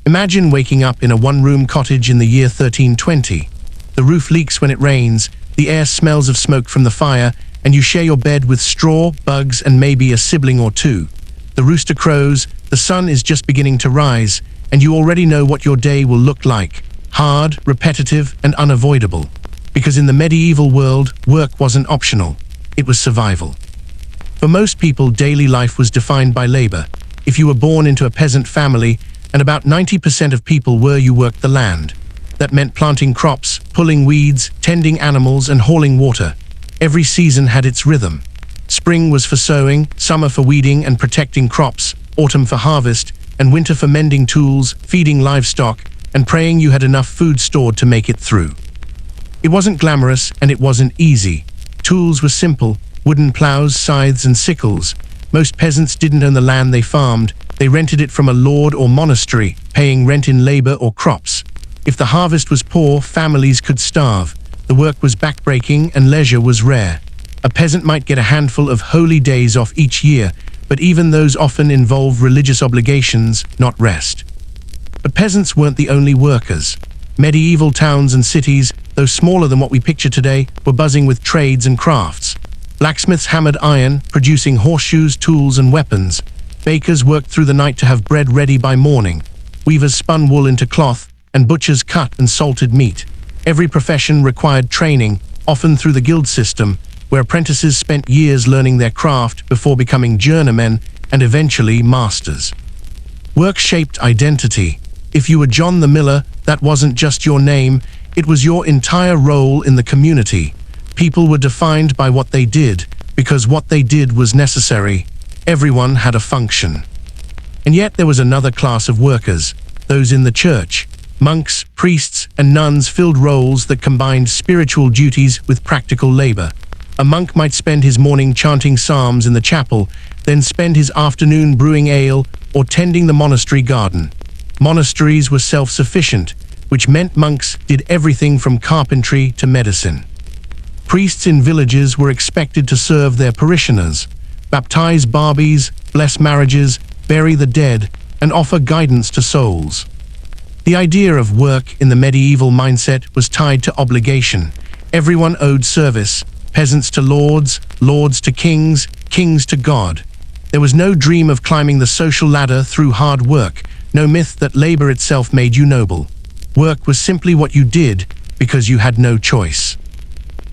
Imagine waking up in a one-room cottage in the year 1320. The roof leaks when it rains, the air smells of smoke from the fire, and you share your bed with straw, bugs, and maybe a sibling or two. The rooster crows, the sun is just beginning to rise, and you already know what your day will look like. Hard, repetitive, and unavoidable. Because in the medieval world, work wasn't optional. It was survival. For most people, daily life was defined by labor. If you were born into a peasant family, and about 90% of people were, you worked the land. That meant planting crops, pulling weeds, tending animals, and hauling water. Every season had its rhythm. Spring was for sowing, summer for weeding and protecting crops, autumn for harvest, and winter for mending tools, feeding livestock, and praying you had enough food stored to make it through. It wasn't glamorous and it wasn't easy. Tools were simple, wooden plows, scythes, and sickles. Most peasants didn't own the land they farmed. They rented it from a lord or monastery, paying rent in labor or crops. If the harvest was poor, families could starve. The work was backbreaking and leisure was rare. A peasant might get a handful of holy days off each year, but even those often involved religious obligations, not rest. But peasants weren't the only workers. Medieval towns and cities, though smaller than what we picture today, were buzzing with trades and crafts. Blacksmiths hammered iron, producing horseshoes, tools, and weapons. Bakers worked through the night to have bread ready by morning. Weavers spun wool into cloth, and butchers cut and salted meat. Every profession required training, often through the guild system, where apprentices spent years learning their craft before becoming journeymen and eventually masters. Work shaped identity. If you were John the Miller, that wasn't just your name, it was your entire role in the community. People were defined by what they did, because what they did was necessary. Everyone had a function. And yet there was another class of workers, those in the church. Monks, priests, and nuns filled roles that combined spiritual duties with practical labor. A monk might spend his morning chanting psalms in the chapel, then spend his afternoon brewing ale or tending the monastery garden. Monasteries were self-sufficient, which meant monks did everything from carpentry to medicine. Priests in villages were expected to serve their parishioners, baptize babies, bless marriages, bury the dead, and offer guidance to souls. The idea of work in the medieval mindset was tied to obligation. Everyone owed service, peasants to lords, lords to kings, kings to God. There was no dream of climbing the social ladder through hard work, no myth that labor itself made you noble. Work was simply what you did because you had no choice.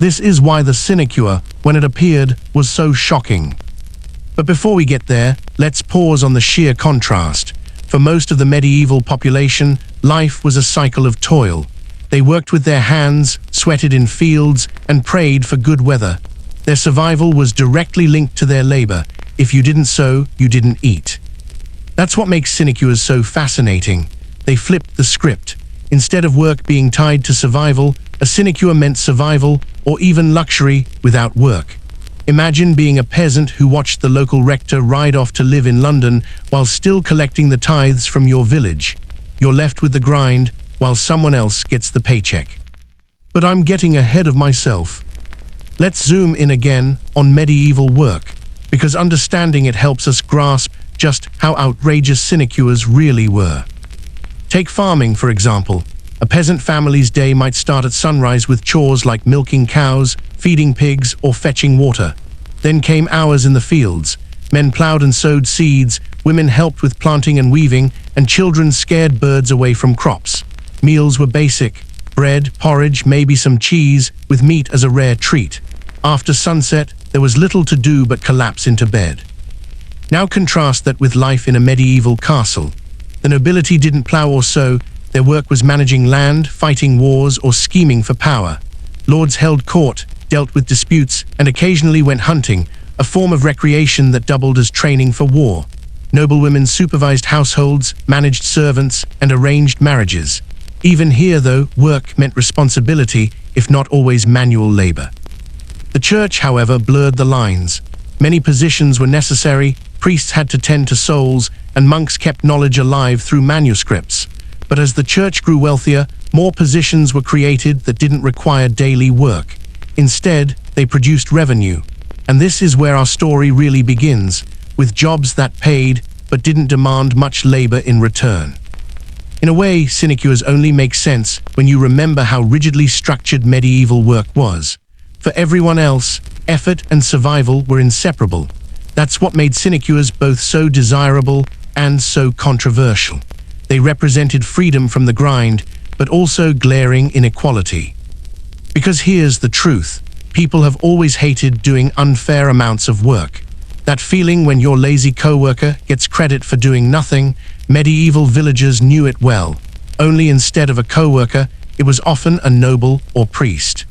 This is why the sinecure, when it appeared, was so shocking. But before we get there, let's pause on the sheer contrast. For most of the medieval population, life was a cycle of toil. They worked with their hands, sweated in fields, and prayed for good weather. Their survival was directly linked to their labor. If you didn't sow, you didn't eat. That's what makes sinecures so fascinating. They flipped the script. Instead of work being tied to survival, a sinecure meant survival, or even luxury, without work. Imagine being a peasant who watched the local rector ride off to live in London while still collecting the tithes from your village. You're left with the grind while someone else gets the paycheck. But I'm getting ahead of myself. Let's zoom in again on medieval work, because understanding it helps us grasp just how outrageous sinecures really were. Take farming, for example. A peasant family's day might start at sunrise with chores like milking cows, feeding pigs, or fetching water. Then came hours in the fields. Men plowed and sowed seeds, women helped with planting and weaving, and children scared birds away from crops. Meals were basic: bread, porridge, maybe some cheese, with meat as a rare treat. After sunset, there was little to do but collapse into bed. Now contrast that with life in a medieval castle. The nobility didn't plow or sow. Their work was managing land, fighting wars, or scheming for power. Lords held court, dealt with disputes, and occasionally went hunting, a form of recreation that doubled as training for war. Noblewomen supervised households, managed servants, and arranged marriages. Even here, though, work meant responsibility, if not always manual labor. The church, however, blurred the lines. Many positions were necessary, priests had to tend to souls, and monks kept knowledge alive through manuscripts. But as the church grew wealthier, more positions were created that didn't require daily work. Instead, they produced revenue. And this is where our story really begins, with jobs that paid but didn't demand much labor in return. In a way, sinecures only make sense when you remember how rigidly structured medieval work was. For everyone else, effort and survival were inseparable. That's what made sinecures both so desirable and so controversial. They represented freedom from the grind, but also glaring inequality. Because here's the truth, people have always hated doing unfair amounts of work. That feeling when your lazy coworker gets credit for doing nothing, medieval villagers knew it well. Only instead of a coworker, it was often a noble or priest.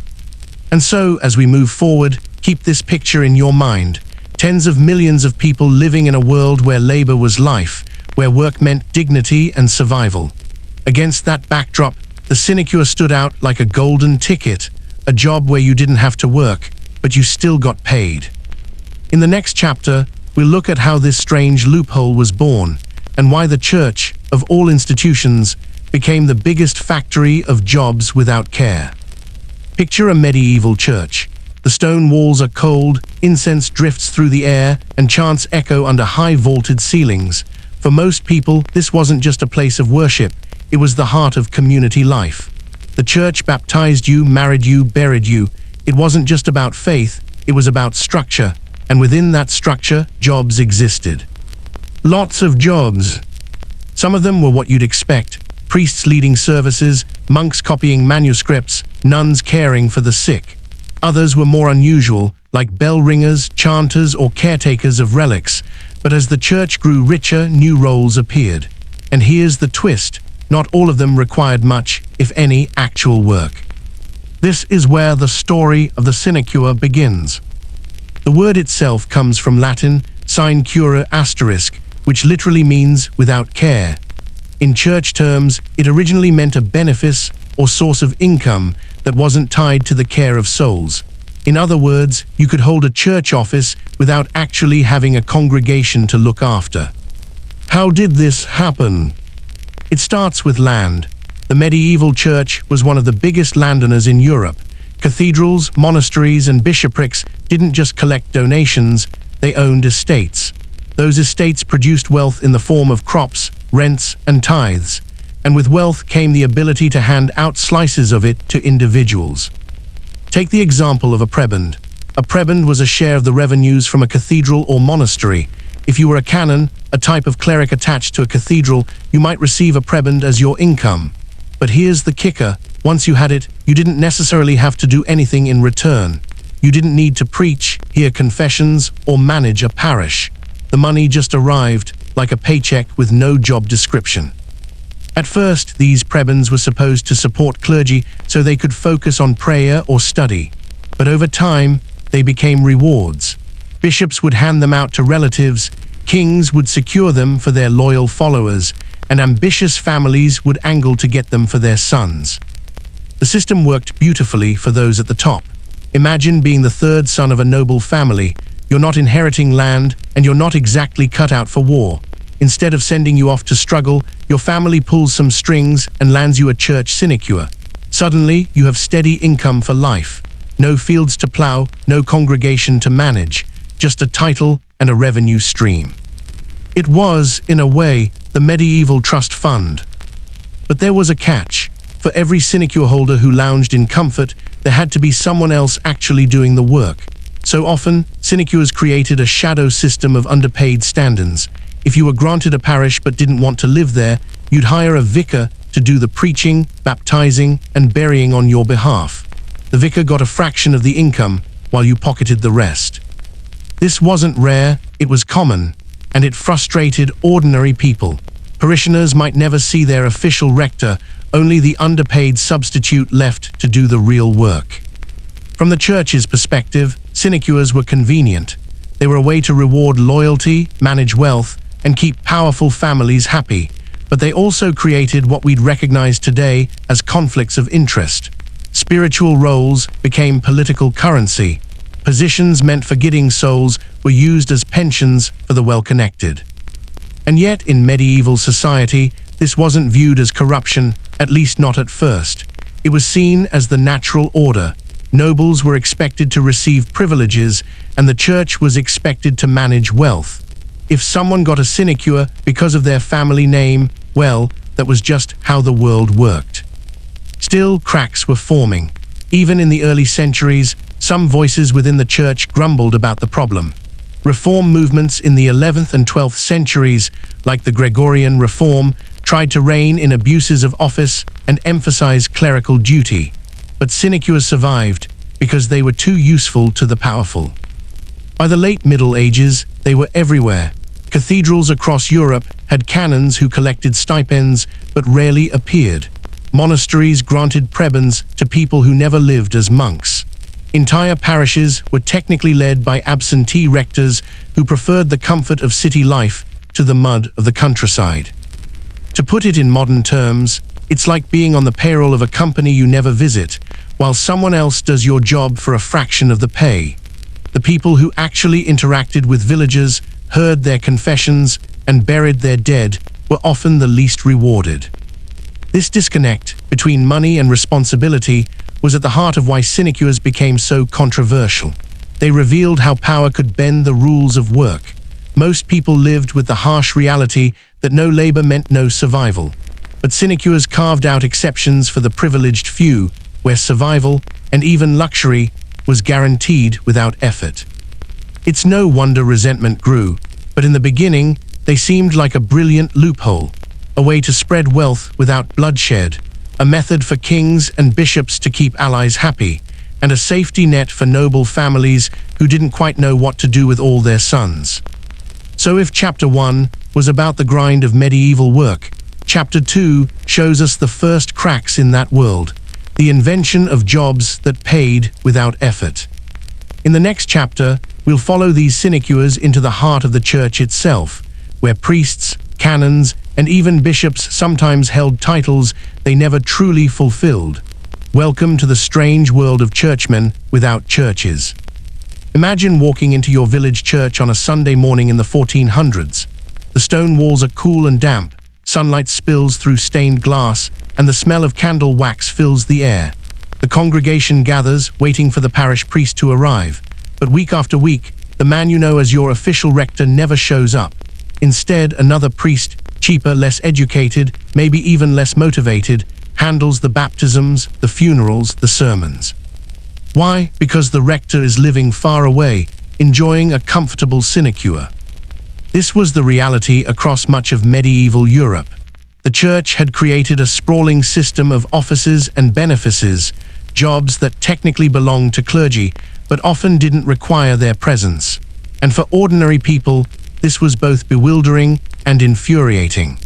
And so, as we move forward, keep this picture in your mind. Tens of millions of people living in a world where labor was life, where work meant dignity and survival. Against that backdrop, the sinecure stood out like a golden ticket, a job where you didn't have to work, but you still got paid. In the next chapter, we'll look at how this strange loophole was born, and why the church, of all institutions, became the biggest factory of jobs without care. Picture a medieval church. The stone walls are cold, incense drifts through the air, and chants echo under high vaulted ceilings. For most people, this wasn't just a place of worship, it was the heart of community life. The church baptized you, married you, buried you. It wasn't just about faith, it was about structure, and within that structure, jobs existed. Lots of jobs. Some of them were what you'd expect: priests leading services, monks copying manuscripts, nuns caring for the sick. Others were more unusual, like bell ringers, chanters, or caretakers of relics. But as the church grew richer, new roles appeared. And here's the twist: not all of them required much, if any, actual work. This is where the story of the sinecure begins. The word itself comes from Latin sinecure asterisk, which literally means without care. In church terms, it originally meant a benefice or source of income that wasn't tied to the care of souls. In other words, you could hold a church office without actually having a congregation to look after. How did this happen? It starts with land. The medieval church was one of the biggest landowners in Europe. Cathedrals, monasteries, and bishoprics didn't just collect donations, they owned estates. Those estates produced wealth in the form of crops, rents, and tithes. And with wealth came the ability to hand out slices of it to individuals. Take the example of a prebend. A prebend was a share of the revenues from a cathedral or monastery. If you were a canon, a type of cleric attached to a cathedral, you might receive a prebend as your income. But here's the kicker: once you had it, you didn't necessarily have to do anything in return. You didn't need to preach, hear confessions, or manage a parish. The money just arrived, like a paycheck with no job description. At first, these prebends were supposed to support clergy so they could focus on prayer or study. But over time, they became rewards. Bishops would hand them out to relatives, kings would secure them for their loyal followers, and ambitious families would angle to get them for their sons. The system worked beautifully for those at the top. Imagine being the third son of a noble family. You're not inheriting land, and you're not exactly cut out for war. Instead of sending you off to struggle, your family pulls some strings and lands you a church sinecure. Suddenly, you have steady income for life. No fields to plow, no congregation to manage, just a title and a revenue stream. It was, in a way, the medieval trust fund. But there was a catch. For every sinecure holder who lounged in comfort, there had to be someone else actually doing the work. So often, sinecures created a shadow system of underpaid stand-ins. If you were granted a parish but didn't want to live there, you'd hire a vicar to do the preaching, baptizing, and burying on your behalf. The vicar got a fraction of the income, while you pocketed the rest. This wasn't rare, it was common, and it frustrated ordinary people. Parishioners might never see their official rector, only the underpaid substitute left to do the real work. From the church's perspective, sinecures were convenient. They were a way to reward loyalty, manage wealth, and keep powerful families happy, but they also created what we'd recognize today as conflicts of interest. Spiritual roles became political currency. Positions meant for getting souls were used as pensions for the well-connected. And yet, in medieval society, this wasn't viewed as corruption, at least not at first. It was seen as the natural order. Nobles were expected to receive privileges, and the church was expected to manage wealth. If someone got a sinecure because of their family name, well, that was just how the world worked. Still, cracks were forming. Even in the early centuries, some voices within the church grumbled about the problem. Reform movements in the 11th and 12th centuries, like the Gregorian Reform, tried to rein in abuses of office and emphasize clerical duty. But sinecures survived because they were too useful to the powerful. By the late Middle Ages, they were everywhere. Cathedrals across Europe had canons who collected stipends but rarely appeared. Monasteries granted prebends to people who never lived as monks. Entire parishes were technically led by absentee rectors who preferred the comfort of city life to the mud of the countryside. To put it in modern terms, it's like being on the payroll of a company you never visit, while someone else does your job for a fraction of the pay. The people who actually interacted with villagers, heard their confessions, and buried their dead were often the least rewarded. This disconnect between money and responsibility was at the heart of why sinecures became so controversial. They revealed how power could bend the rules of work. Most people lived with the harsh reality that no labor meant no survival. But sinecures carved out exceptions for the privileged few, where survival, and even luxury, was guaranteed without effort. It's no wonder resentment grew, but in the beginning, they seemed like a brilliant loophole, a way to spread wealth without bloodshed, a method for kings and bishops to keep allies happy, and a safety net for noble families who didn't quite know what to do with all their sons. So if Chapter 1 was about the grind of medieval work, Chapter 2 shows us the first cracks in that world, the invention of jobs that paid without effort. In the next chapter, we'll follow these sinecures into the heart of the church itself, where priests, canons, and even bishops sometimes held titles they never truly fulfilled. Welcome to the strange world of churchmen without churches. Imagine walking into your village church on a Sunday morning in the 1400s. The stone walls are cool and damp, sunlight spills through stained glass, and the smell of candle wax fills the air. The congregation gathers, waiting for the parish priest to arrive. But week after week, the man you know as your official rector never shows up. Instead, another priest, cheaper, less educated, maybe even less motivated, handles the baptisms, the funerals, the sermons. Why? Because the rector is living far away, enjoying a comfortable sinecure. This was the reality across much of medieval Europe. The church had created a sprawling system of offices and benefices, jobs that technically belonged to clergy, but often didn't require their presence. And for ordinary people, this was both bewildering and infuriating.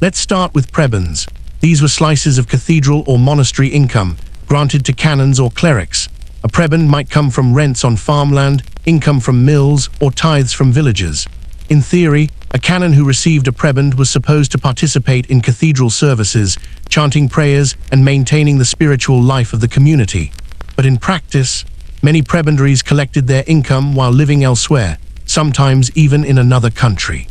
Let's start with prebends. These were slices of cathedral or monastery income, granted to canons or clerics. A prebend might come from rents on farmland, income from mills, or tithes from villagers. In theory, a canon who received a prebend was supposed to participate in cathedral services, chanting prayers and maintaining the spiritual life of the community. But in practice, many prebendaries collected their income while living elsewhere, sometimes even in another country.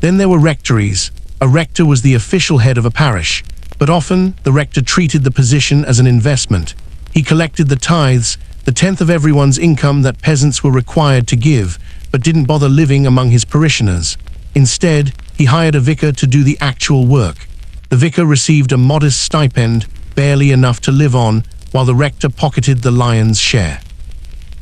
Then there were rectories. A rector was the official head of a parish, but often the rector treated the position as an investment. He collected the tithes, the tenth of everyone's income that peasants were required to give, but didn't bother living among his parishioners. Instead, he hired a vicar to do the actual work. The vicar received a modest stipend, barely enough to live on, while the rector pocketed the lion's share.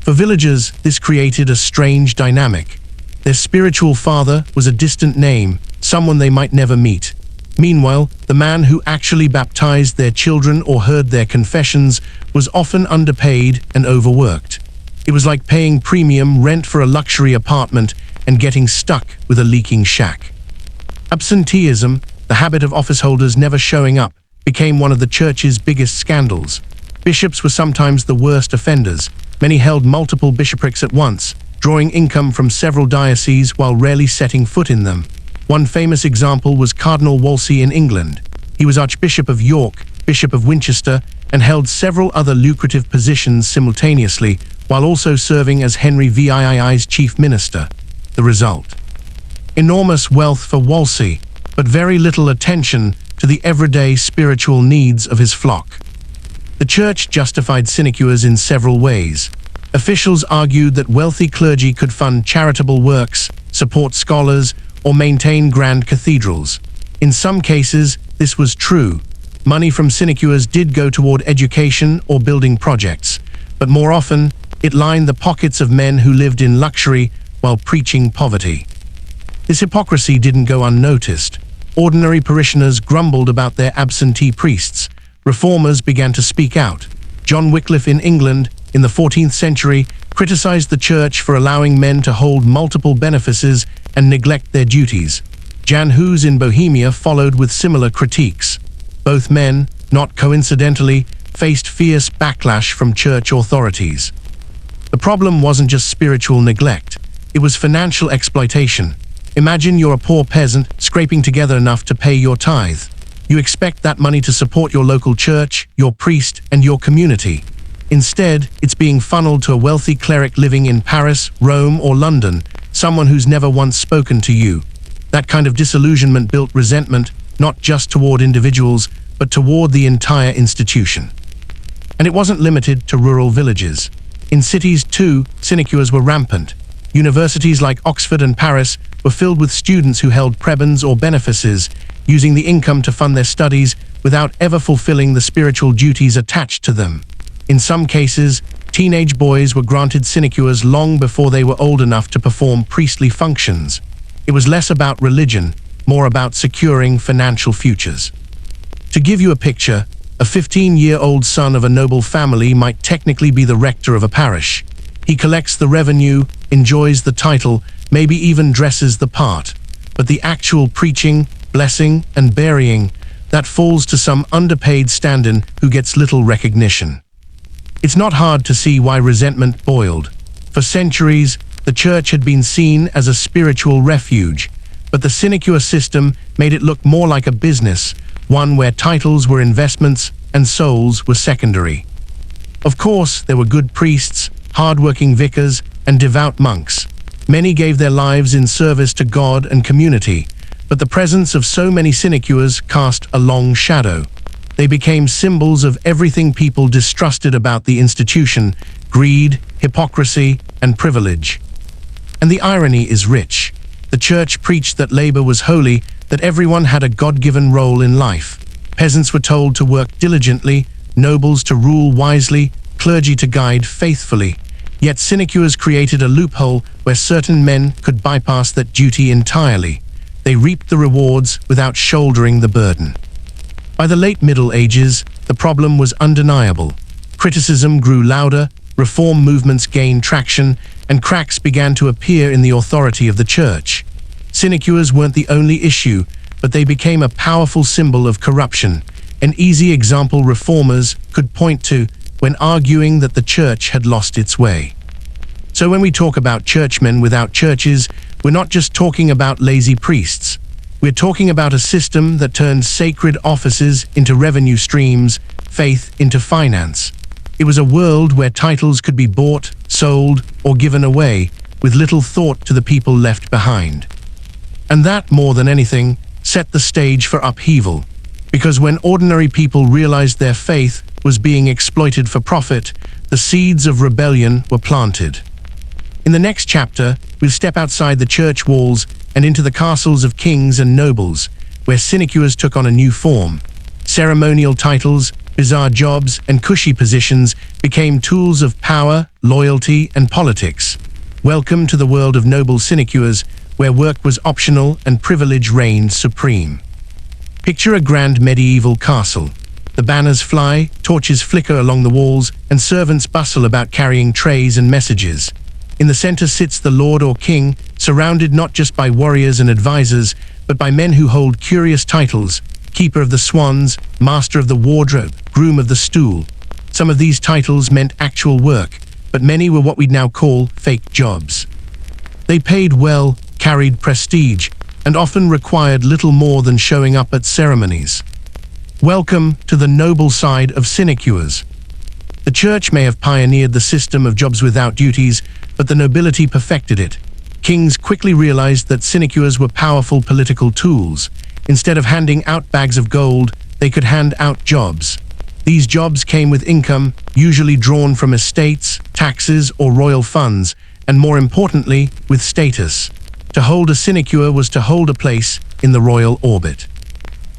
For villagers, this created a strange dynamic. Their spiritual father was a distant name, someone they might never meet. Meanwhile, the man who actually baptized their children or heard their confessions was often underpaid and overworked. It was like paying premium rent for a luxury apartment and getting stuck with a leaking shack. Absenteeism, the habit of office holders never showing up, became one of the church's biggest scandals. Bishops were sometimes the worst offenders. Many held multiple bishoprics at once, drawing income from several dioceses while rarely setting foot in them. One famous example was Cardinal Wolsey in England. He was Archbishop of York, Bishop of Winchester, and held several other lucrative positions simultaneously, while also serving as Henry VII's chief minister. The result: enormous wealth for Wolsey, but very little attention to the everyday spiritual needs of his flock. The church justified sinecures in several ways. Officials argued that wealthy clergy could fund charitable works, support scholars, or maintain grand cathedrals. In some cases, this was true. Money from sinecures did go toward education or building projects, but more often, it lined the pockets of men who lived in luxury while preaching poverty. This hypocrisy didn't go unnoticed. Ordinary parishioners grumbled about their absentee priests. Reformers began to speak out. John Wycliffe in England, in the 14th century, criticized the church for allowing men to hold multiple benefices and neglect their duties. Jan Hus in Bohemia followed with similar critiques. Both men, not coincidentally, faced fierce backlash from church authorities. The problem wasn't just spiritual neglect, it was financial exploitation. Imagine you're a poor peasant scraping together enough to pay your tithe. You expect that money to support your local church, your priest, and your community. Instead, it's being funneled to a wealthy cleric living in Paris, Rome, or London, someone who's never once spoken to you. That kind of disillusionment built resentment, not just toward individuals, but toward the entire institution. And it wasn't limited to rural villages. In cities too, sinecures were rampant. Universities like Oxford and Paris were filled with students who held prebends or benefices, using the income to fund their studies without ever fulfilling the spiritual duties attached to them. In some cases, teenage boys were granted sinecures long before they were old enough to perform priestly functions. It was less about religion, more about securing financial futures. To give you a picture, a 15-year-old son of a noble family might technically be the rector of a parish. He collects the revenue, enjoys the title, maybe even dresses the part. But the actual preaching, blessing, and burying, that falls to some underpaid stand-in who gets little recognition. It's not hard to see why resentment boiled. For centuries, the church had been seen as a spiritual refuge, but the sinecure system made it look more like a business, one where titles were investments and souls were secondary. Of course, there were good priests, hard-working vicars, and devout monks. Many gave their lives in service to God and community, but the presence of so many sinecures cast a long shadow. They became symbols of everything people distrusted about the institution: greed, hypocrisy, and privilege. And the irony is rich. The church preached that labor was holy, that everyone had a God-given role in life. Peasants were told to work diligently, nobles to rule wisely, clergy to guide faithfully. Yet sinecures created a loophole where certain men could bypass that duty entirely. They reaped the rewards without shouldering the burden. By the late Middle Ages, the problem was undeniable. Criticism grew louder, reform movements gained traction, and cracks began to appear in the authority of the church. Sinecures weren't the only issue, but they became a powerful symbol of corruption, an easy example reformers could point to when arguing that the church had lost its way. So when we talk about churchmen without churches, we're not just talking about lazy priests. We're talking about a system that turned sacred offices into revenue streams, faith into finance. It was a world where titles could be bought, sold, or given away, with little thought to the people left behind. And that, more than anything, set the stage for upheaval. Because when ordinary people realized their faith was being exploited for profit, the seeds of rebellion were planted. In the next chapter, we'll step outside the church walls and into the castles of kings and nobles, where sinecures took on a new form. Ceremonial titles, bizarre jobs, and cushy positions became tools of power, loyalty, and politics. Welcome to the world of noble sinecures, where work was optional and privilege reigned supreme. Picture a grand medieval castle. The banners fly, torches flicker along the walls, and servants bustle about carrying trays and messages. In the center sits the lord or king, surrounded not just by warriors and advisors, but by men who hold curious titles: keeper of the swans, master of the wardrobe, groom of the stool. Some of these titles meant actual work, but many were what we'd now call fake jobs. They paid well, carried prestige, and often required little more than showing up at ceremonies. Welcome to the noble side of sinecures. The church may have pioneered the system of jobs without duties, but the nobility perfected it. Kings quickly realized that sinecures were powerful political tools. Instead of handing out bags of gold, they could hand out jobs. These jobs came with income, usually drawn from estates, taxes, or royal funds, and more importantly, with status. To hold a sinecure was to hold a place in the royal orbit.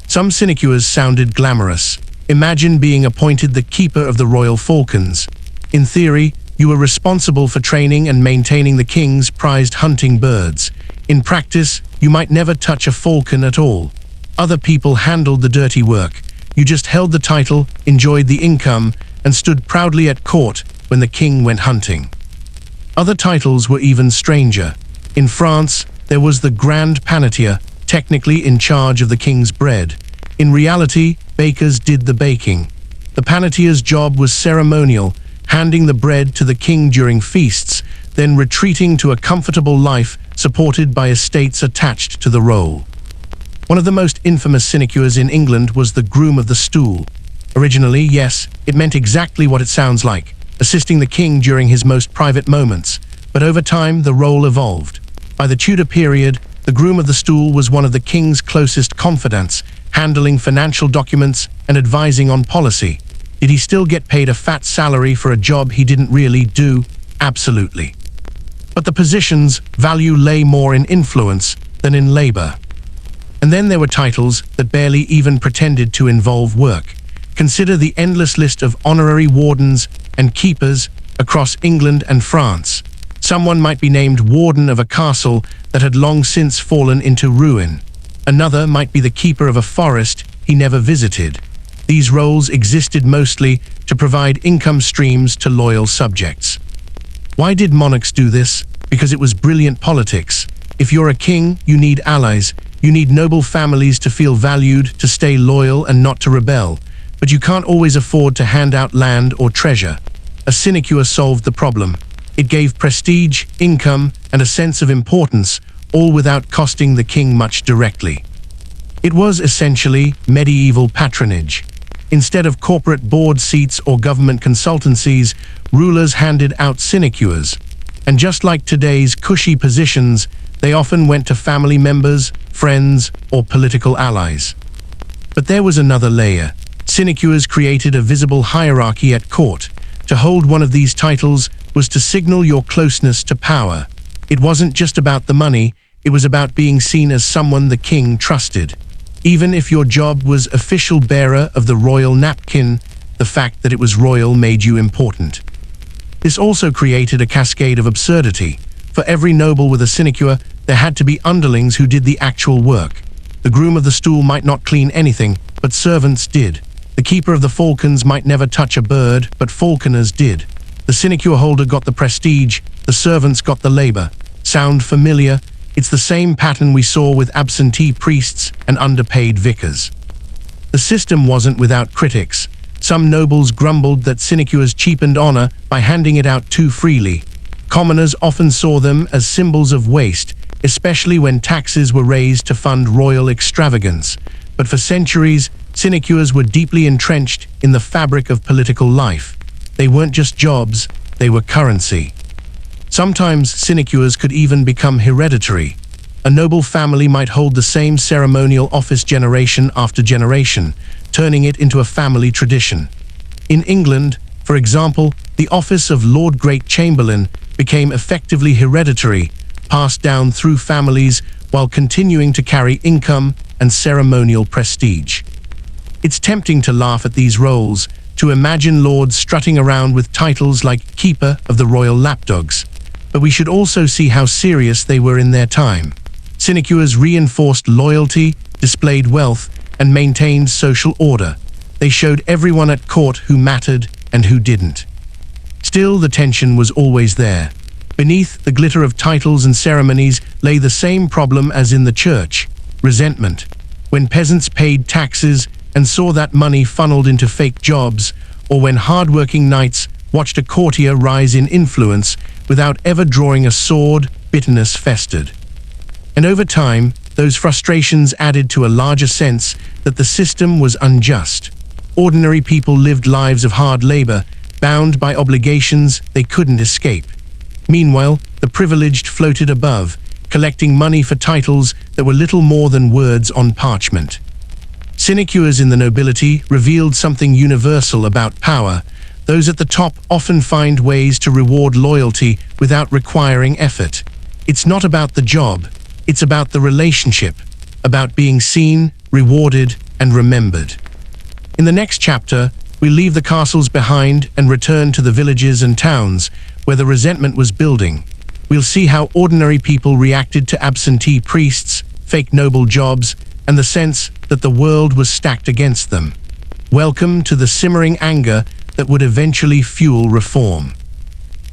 Some sinecures sounded glamorous. Imagine being appointed the keeper of the royal falcons. In theory, you were responsible for training and maintaining the king's prized hunting birds. In practice, you might never touch a falcon at all. Other people handled the dirty work. You just held the title, enjoyed the income, and stood proudly at court when the king went hunting. Other titles were even stranger. In France, there was the Grand Panetier, technically in charge of the king's bread. In reality, bakers did the baking. The panetier's job was ceremonial, handing the bread to the king during feasts, then retreating to a comfortable life supported by estates attached to the role. One of the most infamous sinecures in England was the groom of the stool. Originally, yes, it meant exactly what it sounds like, assisting the king during his most private moments, but over time the role evolved. By the Tudor period, the groom of the stool was one of the king's closest confidants, handling financial documents and advising on policy. Did he still get paid a fat salary for a job he didn't really do? Absolutely. But the position's value lay more in influence than in labor. And then there were titles that barely even pretended to involve work. Consider the endless list of honorary wardens and keepers across England and France. Someone might be named warden of a castle that had long since fallen into ruin. Another might be the keeper of a forest he never visited. These roles existed mostly to provide income streams to loyal subjects. Why did monarchs do this? Because it was brilliant politics. If you're a king, you need allies. You need noble families to feel valued, to stay loyal and not to rebel. But you can't always afford to hand out land or treasure. A sinecure solved the problem. It gave prestige, income, and a sense of importance, all without costing the king much directly. It was essentially medieval patronage. Instead of corporate board seats or government consultancies, rulers handed out sinecures. And just like today's cushy positions, they often went to family members, friends, or political allies. But there was another layer. Sinecures created a visible hierarchy at court. To hold one of these titles was to signal your closeness to power. It wasn't just about the money, it was about being seen as someone the king trusted. Even if your job was official bearer of the royal napkin, the fact that it was royal made you important. This also created a cascade of absurdity. For every noble with a sinecure, there had to be underlings who did the actual work. The groom of the stool might not clean anything, but servants did. The keeper of the falcons might never touch a bird, but falconers did. The sinecure holder got the prestige, the servants got the labor. Sound familiar? It's the same pattern we saw with absentee priests and underpaid vicars. The system wasn't without critics. Some nobles grumbled that sinecures cheapened honor by handing it out too freely. Commoners often saw them as symbols of waste, especially when taxes were raised to fund royal extravagance. But for centuries, sinecures were deeply entrenched in the fabric of political life. They weren't just jobs, they were currency. Sometimes sinecures could even become hereditary. A noble family might hold the same ceremonial office generation after generation, turning it into a family tradition. In England, for example, the office of Lord Great Chamberlain became effectively hereditary, passed down through families while continuing to carry income and ceremonial prestige. It's tempting to laugh at these roles, to imagine lords strutting around with titles like Keeper of the Royal Lapdogs. But we should also see how serious they were in their time. Sinecures reinforced loyalty, displayed wealth, and maintained social order. They showed everyone at court who mattered and who didn't. Still, the tension was always there. Beneath the glitter of titles and ceremonies lay the same problem as in the church: resentment. When peasants paid taxes and saw that money funneled into fake jobs, or when hard-working knights watched a courtier rise in influence without ever drawing a sword, bitterness festered. And over time, those frustrations added to a larger sense that the system was unjust. Ordinary people lived lives of hard labor, bound by obligations they couldn't escape. Meanwhile, the privileged floated above, collecting money for titles that were little more than words on parchment. Sinecures in the nobility revealed something universal about power. Those at the top often find ways to reward loyalty without requiring effort. It's not about the job, it's about the relationship, about being seen, rewarded, and remembered. In the next chapter, we leave the castles behind and return to the villages and towns where the resentment was building. We'll see how ordinary people reacted to absentee priests, fake noble jobs, and the sense that the world was stacked against them. Welcome to the simmering anger that would eventually fuel reform.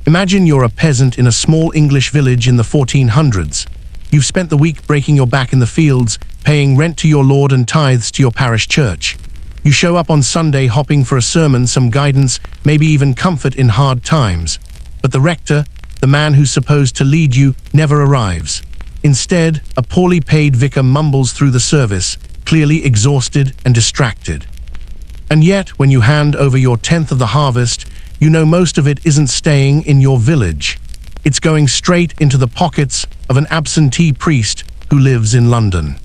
Imagine you're a peasant in a small English village in the 1400s. You've spent the week breaking your back in the fields, paying rent to your lord and tithes to your parish church. You show up on Sunday hoping for a sermon, some guidance, maybe even comfort in hard times. But the rector, the man who's supposed to lead you, never arrives. Instead, a poorly paid vicar mumbles through the service, clearly exhausted and distracted. And yet, when you hand over your tenth of the harvest, you know most of it isn't staying in your village. It's going straight into the pockets of an absentee priest who lives in London.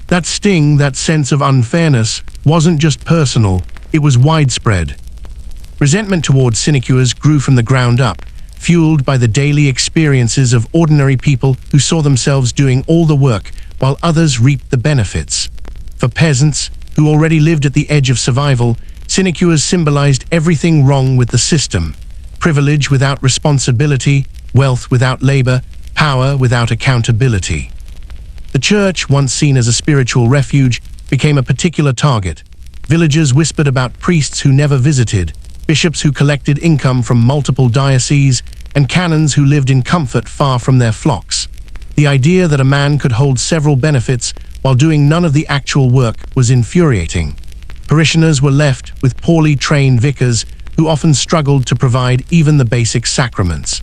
That sting, that sense of unfairness, wasn't just personal, it was widespread. Resentment towards sinecures grew from the ground up, fueled by the daily experiences of ordinary people who saw themselves doing all the work while others reaped the benefits. For peasants, who already lived at the edge of survival, sinecures symbolized everything wrong with the system: privilege without responsibility, wealth without labor, power without accountability. The church, once seen as a spiritual refuge, became a particular target. Villagers whispered about priests who never visited, bishops who collected income from multiple dioceses, and canons who lived in comfort far from their flocks. The idea that a man could hold several benefits while doing none of the actual work was infuriating. Parishioners were left with poorly trained vicars who often struggled to provide even the basic sacraments.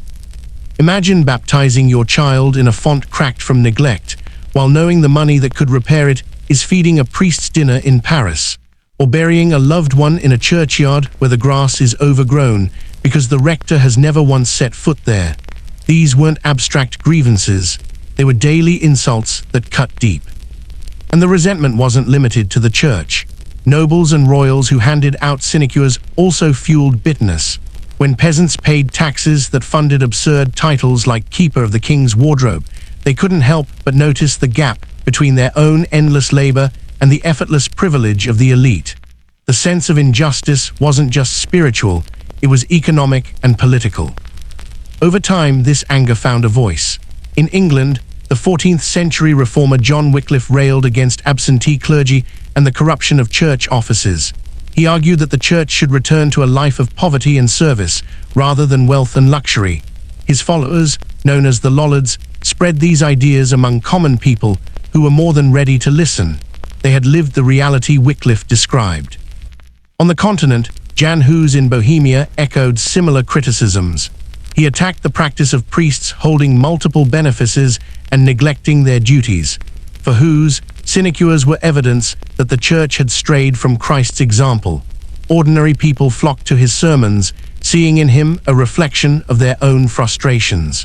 Imagine baptizing your child in a font cracked from neglect, while knowing the money that could repair it is feeding a priest's dinner in Paris, or burying a loved one in a churchyard where the grass is overgrown because the rector has never once set foot there. These weren't abstract grievances, they were daily insults that cut deep. And the resentment wasn't limited to the church. Nobles and royals who handed out sinecures also fueled bitterness. When peasants paid taxes that funded absurd titles like Keeper of the King's Wardrobe, they couldn't help but notice the gap between their own endless labor and the effortless privilege of the elite. The sense of injustice wasn't just spiritual, it was economic and political. Over time, this anger found a voice. In England, the 14th century reformer John Wycliffe railed against absentee clergy and the corruption of church offices. He argued that the church should return to a life of poverty and service, rather than wealth and luxury. His followers, known as the Lollards, spread these ideas among common people who were more than ready to listen. They had lived the reality Wycliffe described. On the continent, Jan Hus in Bohemia echoed similar criticisms. He attacked the practice of priests holding multiple benefices and neglecting their duties. For Hus, sinecures were evidence that the church had strayed from Christ's example. Ordinary people flocked to his sermons, seeing in him a reflection of their own frustrations.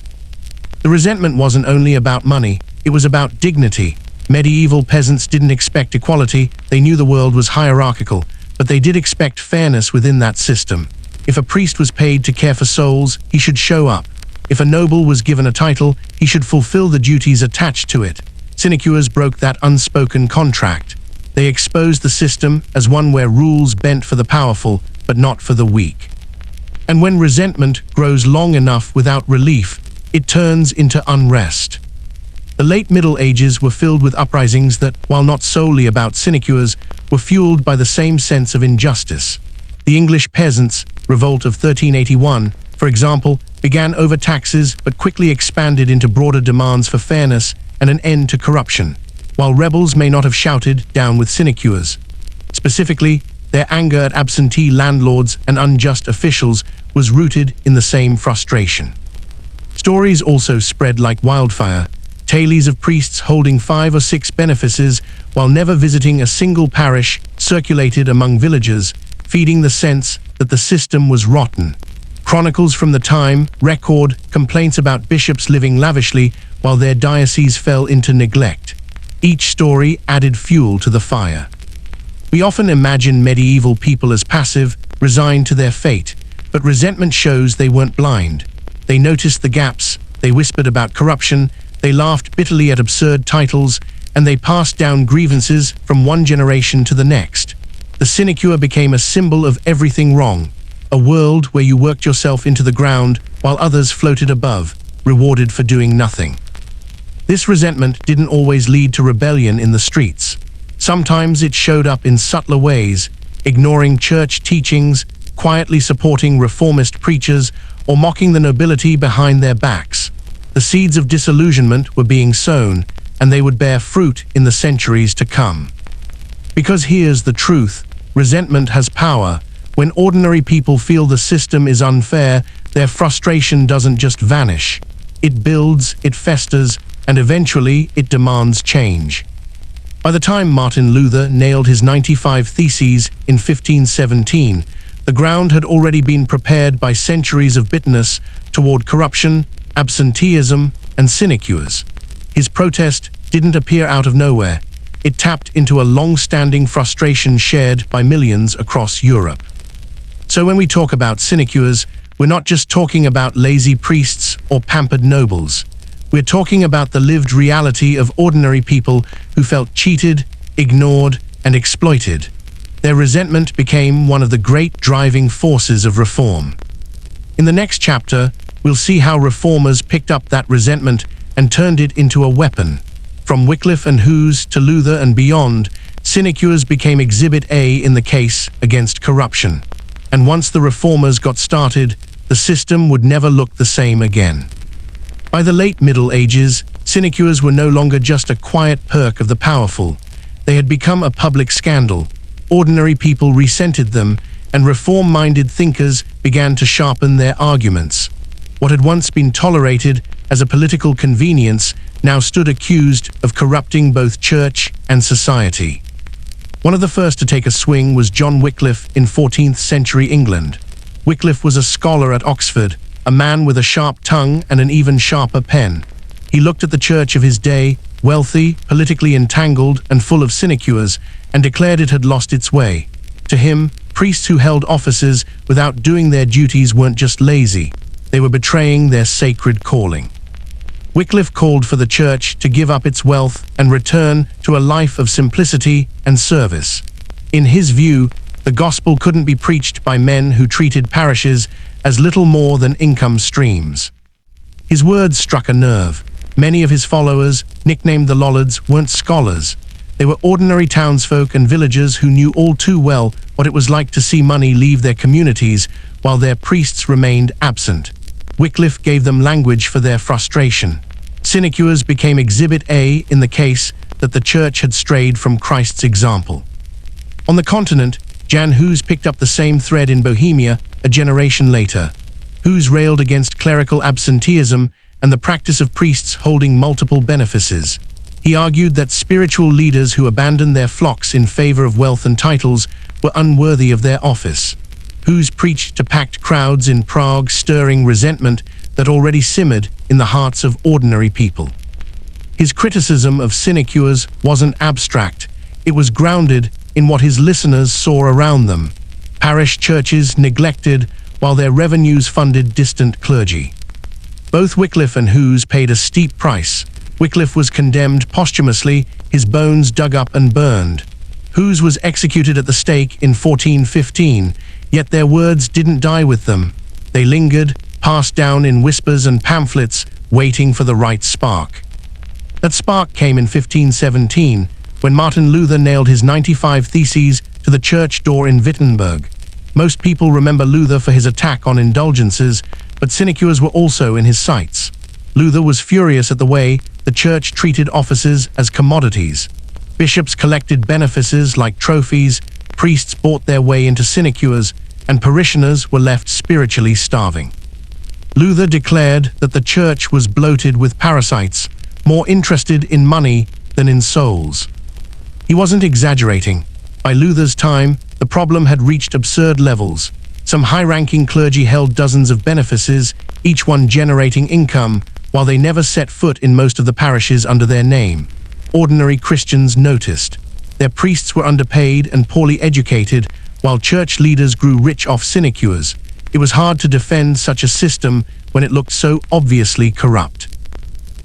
The resentment wasn't only about money, it was about dignity. Medieval peasants didn't expect equality, they knew the world was hierarchical, but they did expect fairness within that system. If a priest was paid to care for souls, he should show up. If a noble was given a title, he should fulfill the duties attached to it. Sinecures broke that unspoken contract. They exposed the system as one where rules bent for the powerful, but not for the weak. And when resentment grows long enough without relief, it turns into unrest. The late Middle Ages were filled with uprisings that, while not solely about sinecures, were fueled by the same sense of injustice. The English peasants' revolt of 1381, for example, began over taxes but quickly expanded into broader demands for fairness and an end to corruption, while rebels may not have shouted "down with sinecures." Specifically, their anger at absentee landlords and unjust officials was rooted in the same frustration. Stories also spread like wildfire. Tales of priests holding 5 or 6 benefices while never visiting a single parish circulated among villagers, feeding the sense that the system was rotten. Chronicles from the time record complaints about bishops living lavishly while their diocese fell into neglect. Each story added fuel to the fire. We often imagine medieval people as passive, resigned to their fate, but resentment shows they weren't blind. They noticed the gaps, they whispered about corruption, they laughed bitterly at absurd titles, and they passed down grievances from one generation to the next. The sinecure became a symbol of everything wrong, a world where you worked yourself into the ground while others floated above, rewarded for doing nothing. This resentment didn't always lead to rebellion in the streets. Sometimes it showed up in subtler ways, ignoring church teachings, quietly supporting reformist preachers, or mocking the nobility behind their backs. The seeds of disillusionment were being sown, and they would bear fruit in the centuries to come. Because here's the truth: resentment has power. When ordinary people feel the system is unfair, their frustration doesn't just vanish. It builds, it festers, and eventually it demands change. By the time Martin Luther nailed his 95 Theses in 1517, the ground had already been prepared by centuries of bitterness toward corruption, absenteeism, and sinecures. His protest didn't appear out of nowhere. It tapped into a long-standing frustration shared by millions across Europe. So when we talk about sinecures, we're not just talking about lazy priests or pampered nobles. We're talking about the lived reality of ordinary people who felt cheated, ignored, and exploited. Their resentment became one of the great driving forces of reform. In the next chapter, we'll see how reformers picked up that resentment and turned it into a weapon. From Wycliffe and Hughes to Luther and beyond, sinecures became Exhibit A in the case against corruption. And once the reformers got started, the system would never look the same again. By the late Middle Ages, sinecures were no longer just a quiet perk of the powerful. They had become a public scandal. Ordinary people resented them, and reform-minded thinkers began to sharpen their arguments. What had once been tolerated as a political convenience now stood accused of corrupting both church and society. One of the first to take a swing was John Wycliffe in 14th century England. Wycliffe was a scholar at Oxford, a man with a sharp tongue and an even sharper pen. He looked at the church of his day, wealthy, politically entangled, and full of sinecures, and declared it had lost its way. To him, priests who held offices without doing their duties weren't just lazy, they were betraying their sacred calling. Wycliffe called for the church to give up its wealth and return to a life of simplicity and service. In his view, the gospel couldn't be preached by men who treated parishes as little more than income streams. His words struck a nerve. Many of his followers, nicknamed the Lollards, weren't scholars. They were ordinary townsfolk and villagers who knew all too well what it was like to see money leave their communities while their priests remained absent. Wycliffe gave them language for their frustration. Sinecures became Exhibit A in the case that the church had strayed from Christ's example. On the continent, Jan Hus picked up the same thread in Bohemia a generation later. Hus railed against clerical absenteeism and the practice of priests holding multiple benefices. He argued that spiritual leaders who abandoned their flocks in favor of wealth and titles were unworthy of their office. Hus preached to packed crowds in Prague, stirring resentment that already simmered in the hearts of ordinary people. His criticism of sinecures wasn't abstract, it was grounded in what his listeners saw around them. Parish churches neglected while their revenues funded distant clergy. Both Wycliffe and Hus paid a steep price. Wycliffe was condemned posthumously, his bones dug up and burned. Hus was executed at the stake in 1415, yet their words didn't die with them. They lingered, passed down in whispers and pamphlets, waiting for the right spark. That spark came in 1517, when Martin Luther nailed his 95 Theses to the church door in Wittenberg. Most people remember Luther for his attack on indulgences, but sinecures were also in his sights. Luther was furious at the way the church treated offices as commodities. Bishops collected benefices like trophies, priests bought their way into sinecures, and parishioners were left spiritually starving. Luther declared that the church was bloated with parasites, more interested in money than in souls. He wasn't exaggerating. By Luther's time, the problem had reached absurd levels. Some high-ranking clergy held dozens of benefices, each one generating income, while they never set foot in most of the parishes under their name. Ordinary Christians noticed. Their priests were underpaid and poorly educated, while church leaders grew rich off sinecures. It was hard to defend such a system when it looked so obviously corrupt.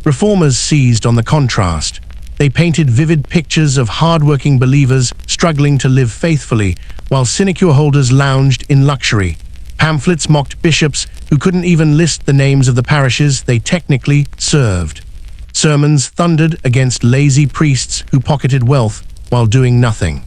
Reformers seized on the contrast. They painted vivid pictures of hard-working believers struggling to live faithfully, while sinecure holders lounged in luxury. Pamphlets mocked bishops who couldn't even list the names of the parishes they technically served. Sermons thundered against lazy priests who pocketed wealth while doing nothing.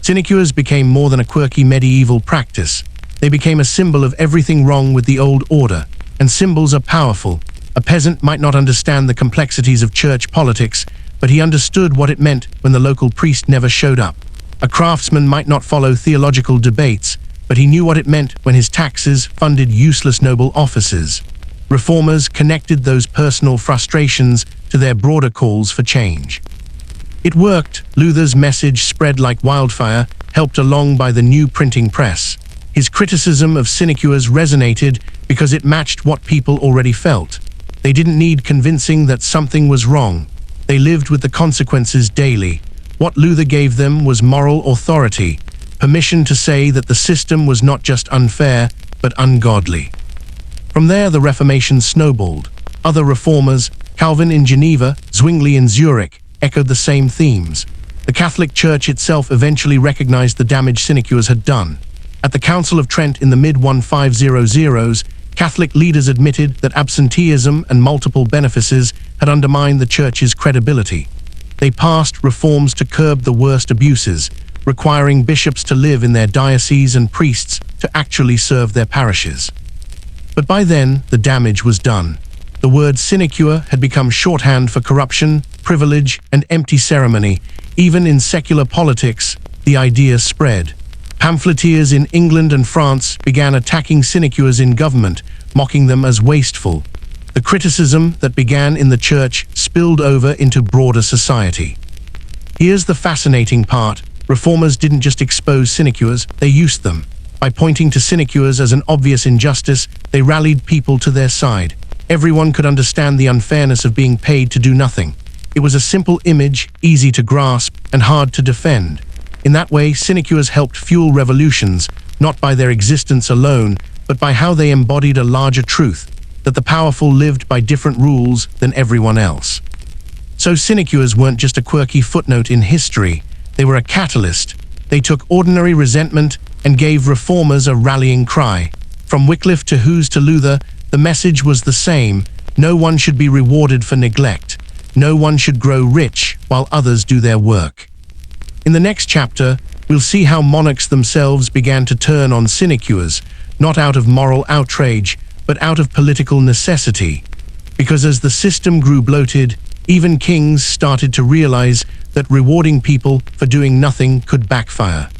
Sinecures became more than a quirky medieval practice. They became a symbol of everything wrong with the old order, and symbols are powerful. A peasant might not understand the complexities of church politics, but he understood what it meant when the local priest never showed up. A craftsman might not follow theological debates, but he knew what it meant when his taxes funded useless noble offices. Reformers connected those personal frustrations to their broader calls for change. It worked. Luther's message spread like wildfire, helped along by the new printing press. His criticism of sinecures resonated because it matched what people already felt. They didn't need convincing that something was wrong. They lived with the consequences daily. What Luther gave them was moral authority, permission to say that the system was not just unfair, but ungodly. From there, the Reformation snowballed. Other reformers, Calvin in Geneva, Zwingli in Zurich, echoed the same themes. The Catholic Church itself eventually recognized the damage sinecures had done. At the Council of Trent in the mid-1500s, Catholic leaders admitted that absenteeism and multiple benefices had undermined the Church's credibility. They passed reforms to curb the worst abuses, requiring bishops to live in their dioceses and priests to actually serve their parishes. But by then, the damage was done. The word sinecure had become shorthand for corruption, privilege, and empty ceremony. Even in secular politics, the idea spread. Pamphleteers in England and France began attacking sinecures in government, mocking them as wasteful. The criticism that began in the church spilled over into broader society. Here's the fascinating part. Reformers didn't just expose sinecures, they used them. By pointing to sinecures as an obvious injustice, they rallied people to their side. Everyone could understand the unfairness of being paid to do nothing. It was a simple image, easy to grasp, and hard to defend. In that way, sinecures helped fuel revolutions, not by their existence alone, but by how they embodied a larger truth, that the powerful lived by different rules than everyone else. So sinecures weren't just a quirky footnote in history, they were a catalyst. They took ordinary resentment and gave reformers a rallying cry. From Wycliffe to Hughes to Luther, the message was the same: no one should be rewarded for neglect. No one should grow rich while others do their work. In the next chapter, we'll see how monarchs themselves began to turn on sinecures, not out of moral outrage, but out of political necessity. Because as the system grew bloated, even kings started to realize that rewarding people for doing nothing could backfire.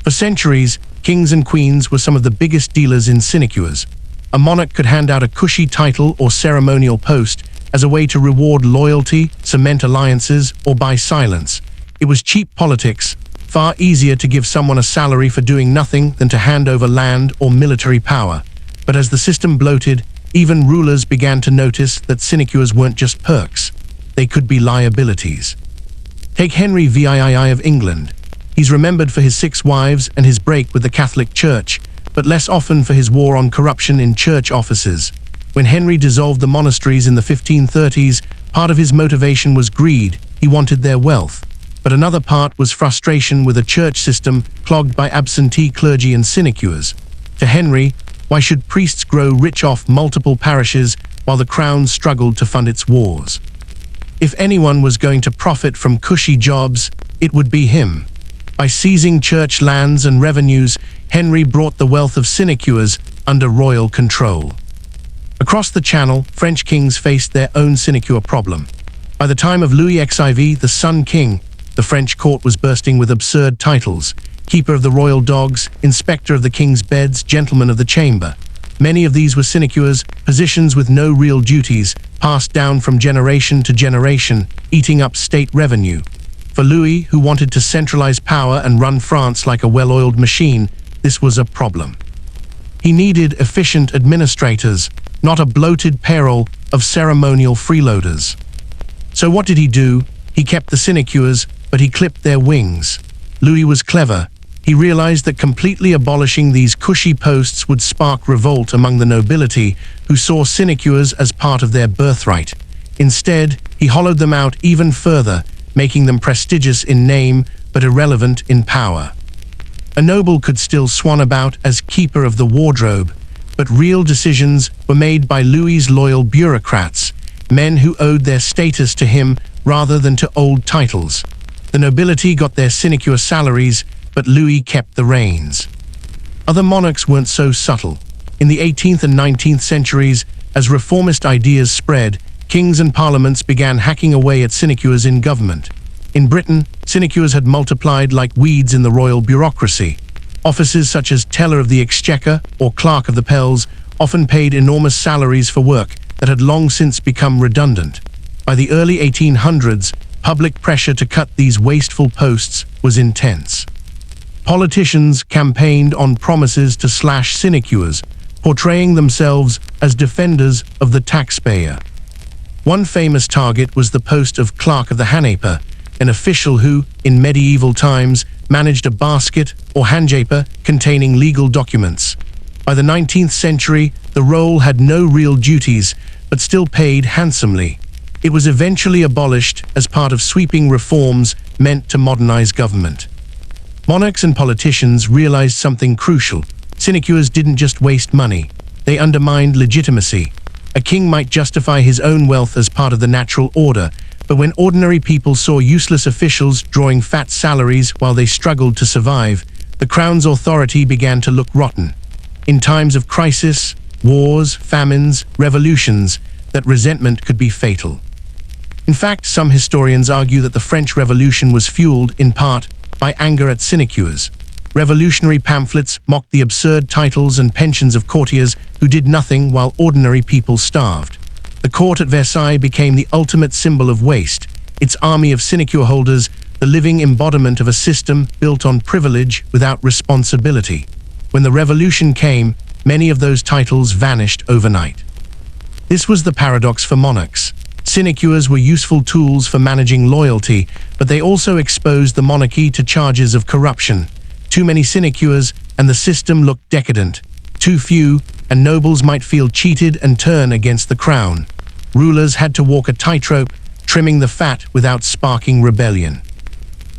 For centuries, kings and queens were some of the biggest dealers in sinecures. A monarch could hand out a cushy title or ceremonial post as a way to reward loyalty, cement alliances, or buy silence. It was cheap politics, far easier to give someone a salary for doing nothing than to hand over land or military power. But as the system bloated, even rulers began to notice that sinecures weren't just perks. They could be liabilities. Take Henry VIII of England. He's remembered for his 6 wives and his break with the Catholic Church, but less often for his war on corruption in church offices. When Henry dissolved the monasteries in the 1530s, part of his motivation was greed. He wanted their wealth. But another part was frustration with a church system clogged by absentee clergy and sinecures. To Henry, why should priests grow rich off multiple parishes while the crown struggled to fund its wars? If anyone was going to profit from cushy jobs, it would be him. By seizing church lands and revenues, Henry brought the wealth of sinecures under royal control. Across the Channel, French kings faced their own sinecure problem. By the time of Louis XIV, the Sun King, the French court was bursting with absurd titles: Keeper of the Royal Dogs, Inspector of the King's Beds, Gentleman of the Chamber. Many of these were sinecures, positions with no real duties, passed down from generation to generation, eating up state revenue. For Louis, who wanted to centralize power and run France like a well-oiled machine, this was a problem. He needed efficient administrators, not a bloated payroll of ceremonial freeloaders. So what did he do? He kept the sinecures, but he clipped their wings. Louis was clever. He realized that completely abolishing these cushy posts would spark revolt among the nobility, who saw sinecures as part of their birthright. Instead, he hollowed them out even further, making them prestigious in name but irrelevant in power. A noble could still swan about as keeper of the wardrobe, but real decisions were made by Louis's loyal bureaucrats, men who owed their status to him rather than to old titles. The nobility got their sinecure salaries, but Louis kept the reins. Other monarchs weren't so subtle. In the 18th and 19th centuries, as reformist ideas spread, kings and parliaments began hacking away at sinecures in government. In Britain, sinecures had multiplied like weeds in the royal bureaucracy. Offices such as Teller of the Exchequer or Clerk of the Pells often paid enormous salaries for work that had long since become redundant. By the early 1800s, public pressure to cut these wasteful posts was intense. Politicians campaigned on promises to slash sinecures, portraying themselves as defenders of the taxpayer. One famous target was the post of Clerk of the Handjaper, an official who, in medieval times, managed a basket or handjaper containing legal documents. By the 19th century, the role had no real duties, but still paid handsomely. It was eventually abolished as part of sweeping reforms meant to modernize government. Monarchs and politicians realized something crucial. Sinecures didn't just waste money, they undermined legitimacy. A king might justify his own wealth as part of the natural order, but when ordinary people saw useless officials drawing fat salaries while they struggled to survive, the crown's authority began to look rotten. In times of crisis, wars, famines, revolutions, that resentment could be fatal. In fact, some historians argue that the French Revolution was fueled, in part, by anger at sinecures. Revolutionary pamphlets mocked the absurd titles and pensions of courtiers who did nothing while ordinary people starved. The court at Versailles became the ultimate symbol of waste, its army of sinecure holders the living embodiment of a system built on privilege without responsibility. When the revolution came, many of those titles vanished overnight. This was the paradox for monarchs. Sinecures were useful tools for managing loyalty, but they also exposed the monarchy to charges of corruption. Too many sinecures, and the system looked decadent. Too few, and nobles might feel cheated and turn against the crown. Rulers had to walk a tightrope, trimming the fat without sparking rebellion.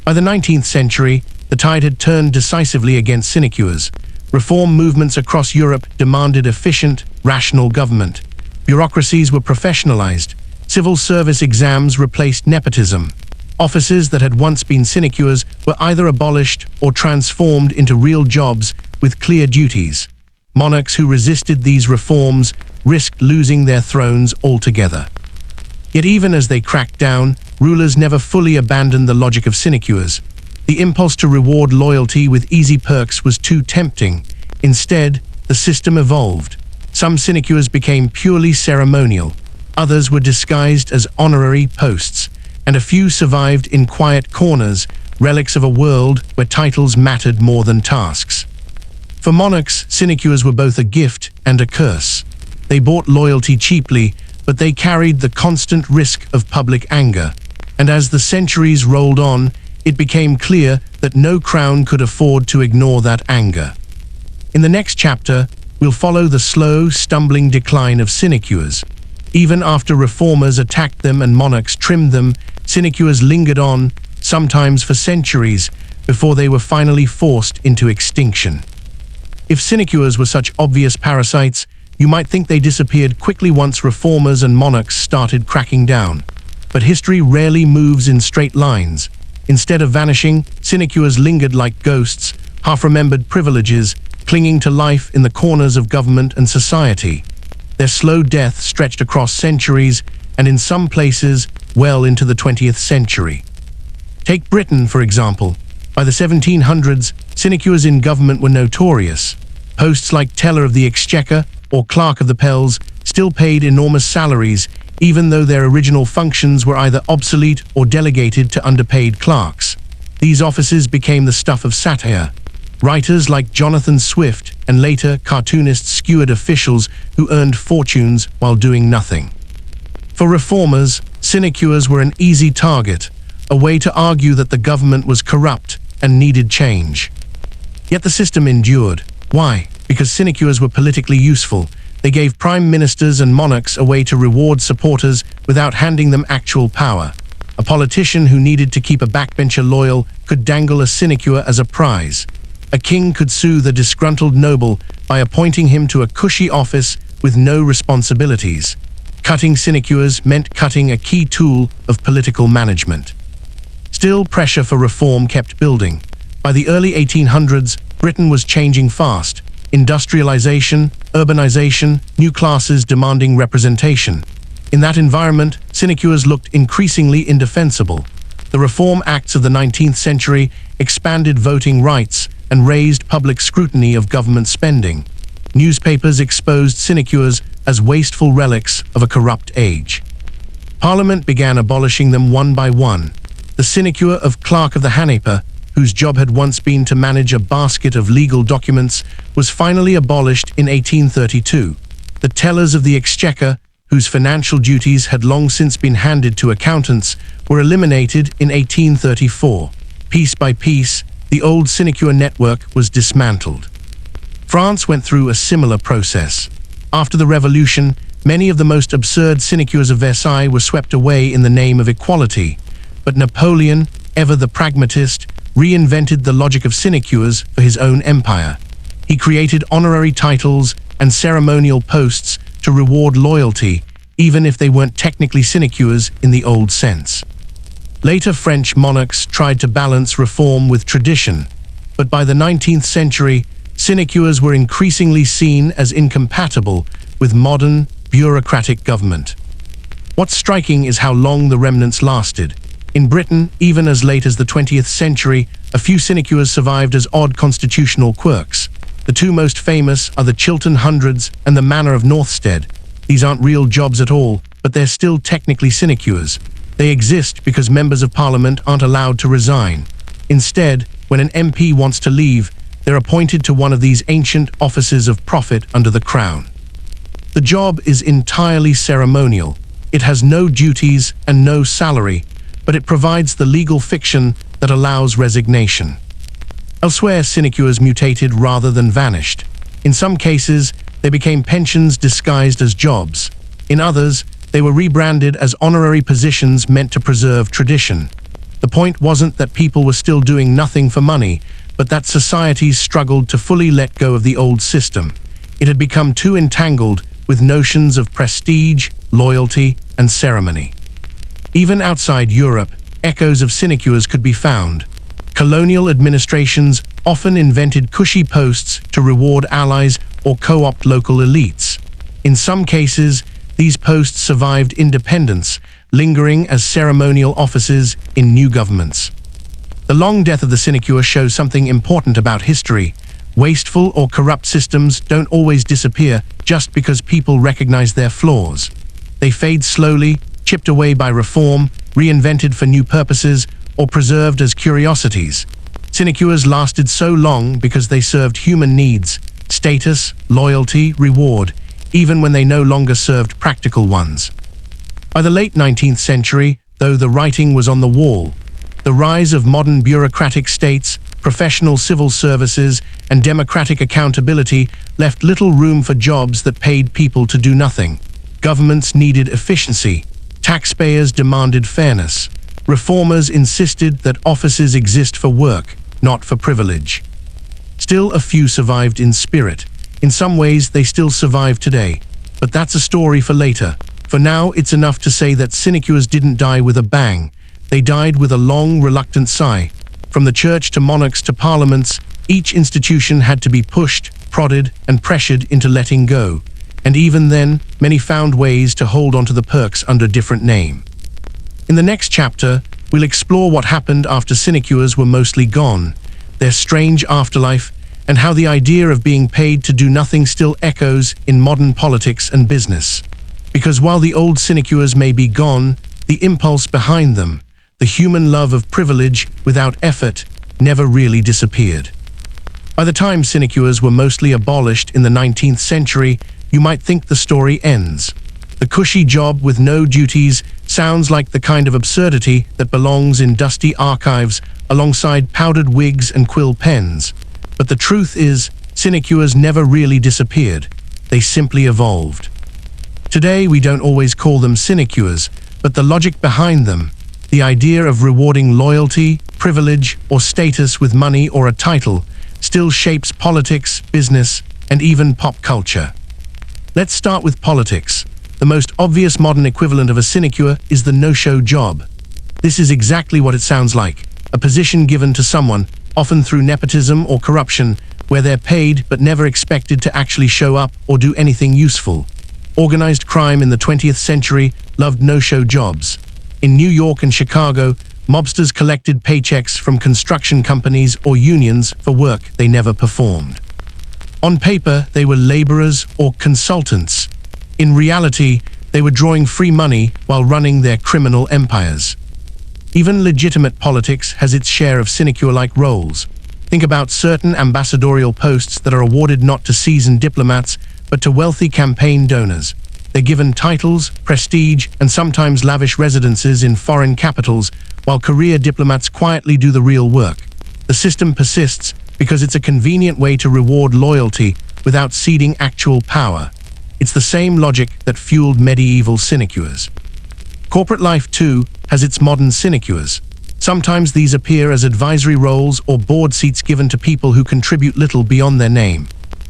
By the 19th century, the tide had turned decisively against sinecures. Reform movements across Europe demanded efficient, rational government. Bureaucracies were professionalized. Civil service exams replaced nepotism. Offices that had once been sinecures were either abolished or transformed into real jobs with clear duties. Monarchs who resisted these reforms risked losing their thrones altogether. Yet even as they cracked down, rulers never fully abandoned the logic of sinecures. The impulse to reward loyalty with easy perks was too tempting. Instead, the system evolved. Some sinecures became purely ceremonial. Others were disguised as honorary posts, and a few survived in quiet corners, relics of a world where titles mattered more than tasks. For monarchs, sinecures were both a gift and a curse. They bought loyalty cheaply, but they carried the constant risk of public anger. And as the centuries rolled on, it became clear that no crown could afford to ignore that anger. In the next chapter, we'll follow the slow, stumbling decline of sinecures. Even after reformers attacked them and monarchs trimmed them, sinecures lingered on, sometimes for centuries, before they were finally forced into extinction. If sinecures were such obvious parasites, you might think they disappeared quickly once reformers and monarchs started cracking down. But history rarely moves in straight lines. Instead of vanishing, sinecures lingered like ghosts, half-remembered privileges, clinging to life in the corners of government and society. Their slow death stretched across centuries, and in some places, well into the 20th century. Take Britain, for example. By the 1700s, sinecures in government were notorious. Posts like Teller of the Exchequer or Clerk of the Pells still paid enormous salaries, even though their original functions were either obsolete or delegated to underpaid clerks. These offices became the stuff of satire. Writers like Jonathan Swift and later cartoonists skewered officials who earned fortunes while doing nothing. For reformers, sinecures were an easy target, a way to argue that the government was corrupt and needed change. Yet the system endured. Why? Because sinecures were politically useful. They gave prime ministers and monarchs a way to reward supporters without handing them actual power. A politician who needed to keep a backbencher loyal could dangle a sinecure as a prize. A king could soothe a disgruntled noble by appointing him to a cushy office with no responsibilities. Cutting sinecures meant cutting a key tool of political management. Still, pressure for reform kept building. By the early 1800s, Britain was changing fast. Industrialization, urbanization, new classes demanding representation. In that environment, sinecures looked increasingly indefensible. The Reform Acts of the 19th century expanded voting rights and raised public scrutiny of government spending. Newspapers exposed sinecures as wasteful relics of a corrupt age. Parliament began abolishing them one by one. The sinecure of Clerk of the Haneper, whose job had once been to manage a basket of legal documents, was finally abolished in 1832. The tellers of the Exchequer, whose financial duties had long since been handed to accountants, were eliminated in 1834. Piece by piece, the old sinecure network was dismantled. France went through a similar process. After the Revolution, many of the most absurd sinecures of Versailles were swept away in the name of equality. But Napoleon, ever the pragmatist, reinvented the logic of sinecures for his own empire. He created honorary titles and ceremonial posts to reward loyalty, even if they weren't technically sinecures in the old sense. Later French monarchs tried to balance reform with tradition, but by the 19th century, sinecures were increasingly seen as incompatible with modern, bureaucratic government. What's striking is how long the remnants lasted. In Britain, even as late as the 20th century, a few sinecures survived as odd constitutional quirks. The two most famous are the Chiltern Hundreds and the Manor of Northstead. These aren't real jobs at all, but they're still technically sinecures. They exist because members of Parliament aren't allowed to resign. Instead, when an MP wants to leave, they're appointed to one of these ancient offices of profit under the Crown. The job is entirely ceremonial. It has no duties and no salary, but it provides the legal fiction that allows resignation. Elsewhere, sinecures mutated rather than vanished. In some cases, they became pensions disguised as jobs. In others, they were rebranded as honorary positions meant to preserve tradition. The point wasn't that people were still doing nothing for money, but that societies struggled to fully let go of the old system. It had become too entangled with notions of prestige, loyalty, and ceremony. Even outside Europe, echoes of sinecures could be found. Colonial administrations often invented cushy posts to reward allies or co-opt local elites. In some cases, these posts survived independence, lingering as ceremonial offices in new governments. The long death of the sinecure shows something important about history. Wasteful or corrupt systems don't always disappear just because people recognize their flaws. They fade slowly, chipped away by reform, reinvented for new purposes, or preserved as curiosities. Sinecures lasted so long because they served human needs, status, loyalty, reward, even when they no longer served practical ones. By the late 19th century, though the writing was on the wall, the rise of modern bureaucratic states, professional civil services, and democratic accountability left little room for jobs that paid people to do nothing. Governments needed efficiency. Taxpayers demanded fairness. Reformers insisted that offices exist for work, not for privilege. Still, a few survived in spirit. In some ways, they still survive today. But that's a story for later. For now, it's enough to say that sinecures didn't die with a bang. They died with a long, reluctant sigh. From the church to monarchs to parliaments, each institution had to be pushed, prodded, and pressured into letting go. And even then, many found ways to hold onto the perks under a different name. In the next chapter, we'll explore what happened after sinecures were mostly gone, their strange afterlife, and how the idea of being paid to do nothing still echoes in modern politics and business. Because while the old sinecures may be gone, the impulse behind them, the human love of privilege without effort, never really disappeared. By the time sinecures were mostly abolished in the 19th century, you might think the story ends. The cushy job with no duties sounds like the kind of absurdity that belongs in dusty archives alongside powdered wigs and quill pens. But the truth is, sinecures never really disappeared. they simply evolved. Today, we don't always call them sinecures, but the logic behind them, the idea of rewarding loyalty, privilege, or status with money or a title, still shapes politics, business, and even pop culture. Let's start with politics. The most obvious modern equivalent of a sinecure is the no-show job. This is exactly what it sounds like, a position given to someone, often through nepotism or corruption, where they're paid but never expected to actually show up or do anything useful. Organized crime in the 20th century loved no-show jobs. In New York and Chicago, mobsters collected paychecks from construction companies or unions for work they never performed. On paper, they were laborers or consultants. In reality, they were drawing free money while running their criminal empires. Even legitimate politics has its share of sinecure-like roles. Think about certain ambassadorial posts that are awarded not to seasoned diplomats, but to wealthy campaign donors. They're given titles, prestige, and sometimes lavish residences in foreign capitals, while career diplomats quietly do the real work. The system persists because it's a convenient way to reward loyalty without ceding actual power. It's the same logic that fueled medieval sinecures. Corporate life, too, has its modern sinecures. Sometimes these appear as advisory roles or board seats given to people who contribute little beyond their name.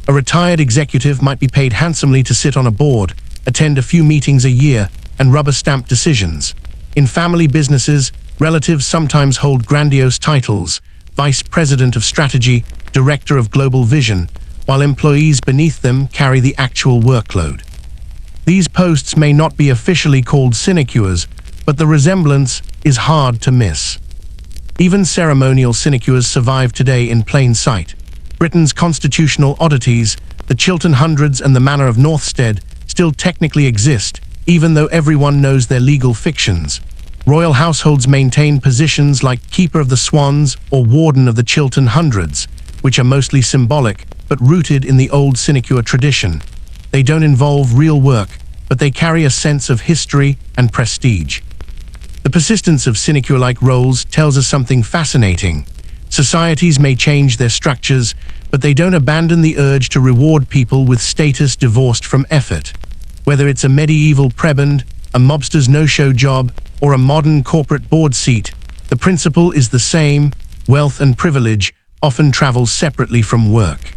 A retired executive might be paid handsomely to sit on a board, attend a few meetings a year, and rubber-stamp decisions. In family businesses, relatives sometimes hold grandiose titles: Vice President of Strategy, Director of Global Vision, while employees beneath them carry the actual workload. These posts may not be officially called sinecures, but the resemblance is hard to miss. Even ceremonial sinecures survive today in plain sight. Britain's constitutional oddities, the Chiltern Hundreds and the Manor of Northstead, still technically exist, even though everyone knows they're legal fictions. Royal households maintain positions like Keeper of the Swans or Warden of the Chiltern Hundreds, which are mostly symbolic but rooted in the old sinecure tradition. They don't involve real work, but they carry a sense of history and prestige. The persistence of sinecure-like roles tells us something fascinating. Societies may change their structures, but they don't abandon the urge to reward people with status divorced from effort. Whether it's a medieval prebend, a mobster's no-show job, or a modern corporate board seat, the principle is the same: wealth and privilege often travel separately from work.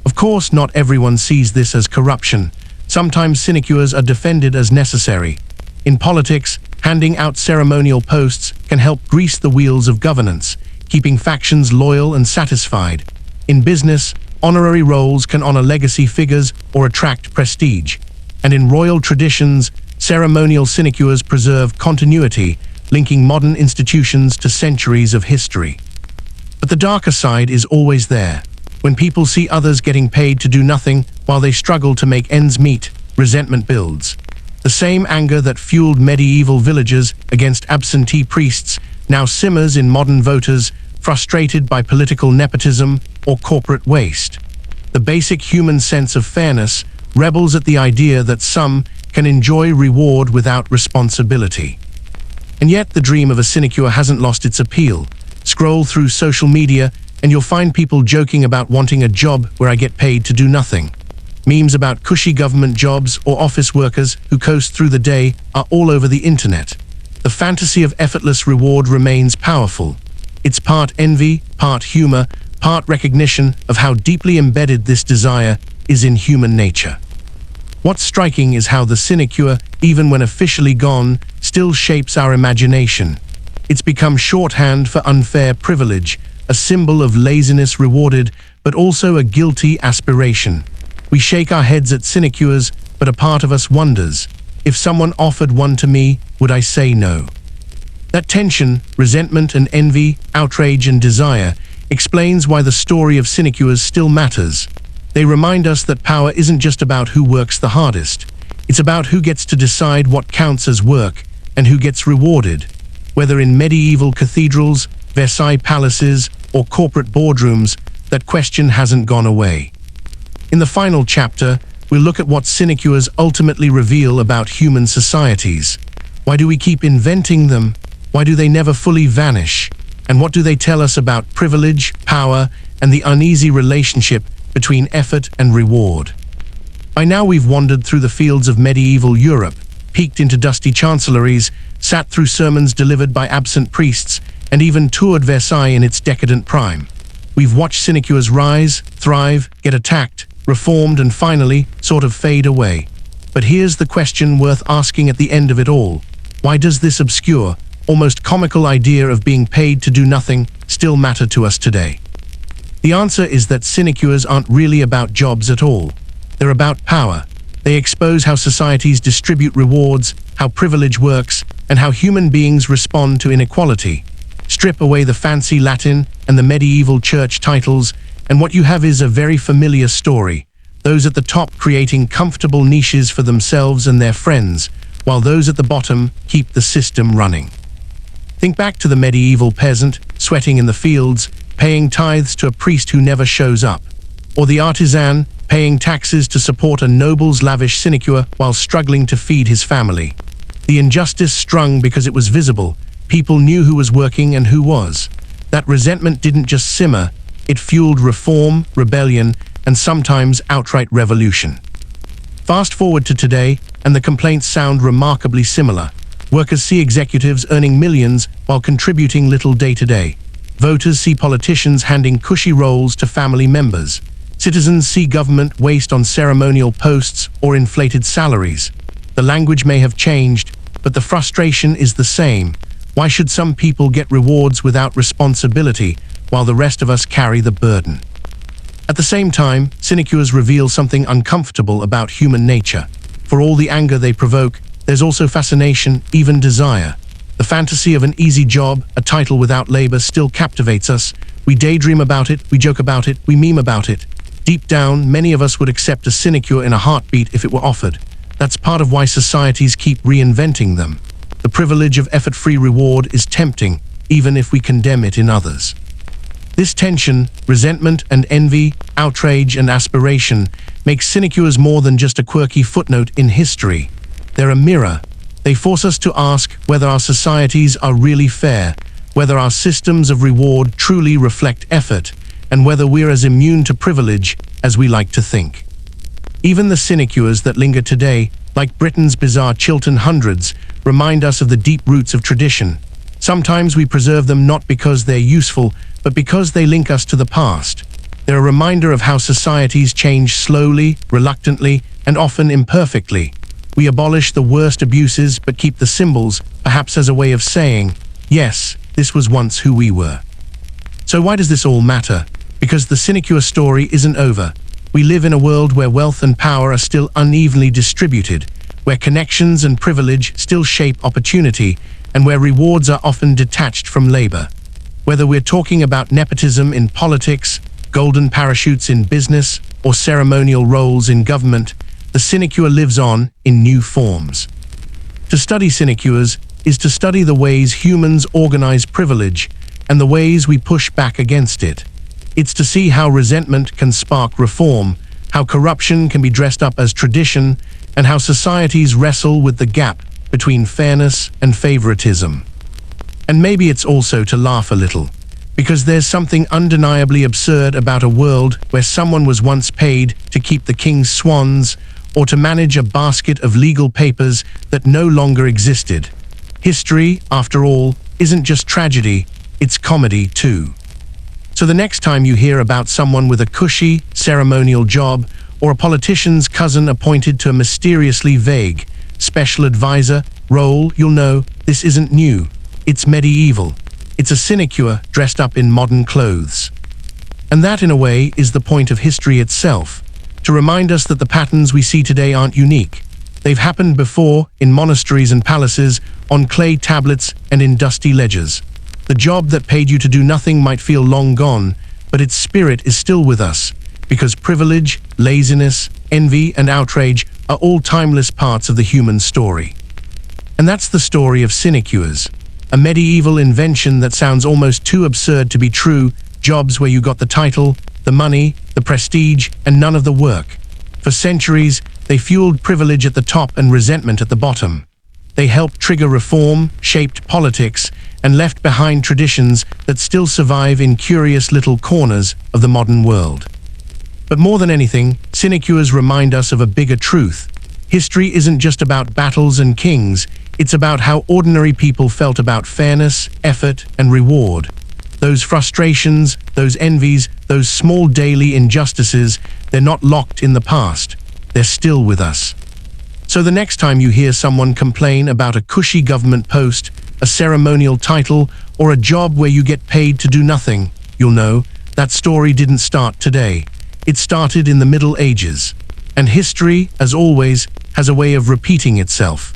Of course, not everyone sees this as corruption. Sometimes sinecures are defended as necessary. In politics, handing out ceremonial posts can help grease the wheels of governance, keeping factions loyal and satisfied. In business, honorary roles can honor legacy figures or attract prestige. And in royal traditions, ceremonial sinecures preserve continuity, linking modern institutions to centuries of history. But the darker side is always there. When people see others getting paid to do nothing while they struggle to make ends meet, resentment builds. The same anger that fueled medieval villagers against absentee priests now simmers in modern voters, frustrated by political nepotism or corporate waste. The basic human sense of fairness rebels at the idea that some can enjoy reward without responsibility. And yet the dream of a sinecure hasn't lost its appeal. Scroll through social media and you'll find people joking about wanting a job where I get paid to do nothing. Memes about cushy government jobs or office workers who coast through the day are all over the internet. The fantasy of effortless reward remains powerful. It's part envy, part humor, part recognition of how deeply embedded this desire is in human nature. What's striking is how the sinecure, even when officially gone, still shapes our imagination. It's become shorthand for unfair privilege, a symbol of laziness rewarded, but also a guilty aspiration. We shake our heads at sinecures, but a part of us wonders, if someone offered one to me, would I say no? That tension, resentment and envy, outrage and desire, explains why the story of sinecures still matters. They remind us that power isn't just about who works the hardest. It's about who gets to decide what counts as work and who gets rewarded. Whether in medieval cathedrals, Versailles palaces, or corporate boardrooms, that question hasn't gone away. In the final chapter, we'll look at what sinecures ultimately reveal about human societies. Why do we keep inventing them? Why do they never fully vanish? And what do they tell us about privilege, power, and the uneasy relationship between effort and reward? By now we've wandered through the fields of medieval Europe, peeked into dusty chancelleries, sat through sermons delivered by absent priests, and even toured Versailles in its decadent prime. We've watched sinecures rise, thrive, get attacked, reformed, and finally, sort of fade away. But here's the question worth asking at the end of it all. Why does this obscure, almost comical idea of being paid to do nothing still matter to us today? The answer is that sinecures aren't really about jobs at all. They're about power. They expose how societies distribute rewards, how privilege works, and how human beings respond to inequality. Strip away the fancy Latin and the medieval church titles, and what you have is a very familiar story. Those at the top creating comfortable niches for themselves and their friends, while those at the bottom keep the system running. Think back to the medieval peasant, sweating in the fields, paying tithes to a priest who never shows up. Or the artisan, paying taxes to support a noble's lavish sinecure while struggling to feed his family. The injustice strung because it was visible. People knew who was working and who was. That resentment didn't just simmer, it fueled reform, rebellion, and sometimes outright revolution. Fast forward to today, and the complaints sound remarkably similar. Workers see executives earning millions while contributing little day to day. Voters see politicians handing cushy roles to family members. Citizens see government waste on ceremonial posts or inflated salaries. The language may have changed, but the frustration is the same. Why should some people get rewards without responsibility, while the rest of us carry the burden? At the same time, sinecures reveal something uncomfortable about human nature. For all the anger they provoke, there's also fascination, even desire. The fantasy of an easy job, a title without labor, still captivates us. We daydream about it, we joke about it, we meme about it. Deep down, many of us would accept a sinecure in a heartbeat if it were offered. That's part of why societies keep reinventing them. The privilege of effort-free reward is tempting, even if we condemn it in others. This tension, resentment and envy, outrage and aspiration, makes sinecures more than just a quirky footnote in history. They're a mirror. They force us to ask whether our societies are really fair, whether our systems of reward truly reflect effort, and whether we're as immune to privilege as we like to think. Even the sinecures that linger today, like Britain's bizarre Chiltern Hundreds, remind us of the deep roots of tradition. Sometimes we preserve them not because they're useful, but because they link us to the past. They're a reminder of how societies change slowly, reluctantly, and often imperfectly. We abolish the worst abuses but keep the symbols, perhaps as a way of saying, yes, this was once who we were. So why does this all matter? Because the sinecure story isn't over. We live in a world where wealth and power are still unevenly distributed, where connections and privilege still shape opportunity, and where rewards are often detached from labor. Whether we're talking about nepotism in politics, golden parachutes in business, or ceremonial roles in government, the sinecure lives on in new forms. To study sinecures is to study the ways humans organize privilege and the ways we push back against it. It's to see how resentment can spark reform, how corruption can be dressed up as tradition, and how societies wrestle with the gap between fairness and favoritism. And maybe it's also to laugh a little, because there's something undeniably absurd about a world where someone was once paid to keep the king's swans or to manage a basket of legal papers that no longer existed. History, after all, isn't just tragedy, it's comedy too. So the next time you hear about someone with a cushy, ceremonial job, or a politician's cousin appointed to a mysteriously vague, special advisor role, you'll know this isn't new. It's medieval. It's a sinecure dressed up in modern clothes. And that, in a way, is the point of history itself, to remind us that the patterns we see today aren't unique. They've happened before, in monasteries and palaces, on clay tablets and in dusty ledgers. The job that paid you to do nothing might feel long gone, but its spirit is still with us, because privilege, laziness, envy, and outrage are all timeless parts of the human story. And that's the story of sinecures, a medieval invention that sounds almost too absurd to be true, jobs where you got the title, the money, the prestige, and none of the work. For centuries, they fueled privilege at the top and resentment at the bottom. They helped trigger reform, shaped politics, and left behind traditions that still survive in curious little corners of the modern world. But more than anything, sinecures remind us of a bigger truth. History isn't just about battles and kings, it's about how ordinary people felt about fairness, effort, and reward. Those frustrations, those envies, those small daily injustices, they're not locked in the past. They're still with us. So the next time you hear someone complain about a cushy government post, a ceremonial title, or a job where you get paid to do nothing, you'll know that story didn't start today. It started in the Middle Ages. And history, as always, has a way of repeating itself.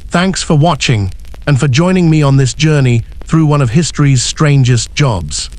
Thanks for watching, and for joining me on this journey through one of history's strangest jobs.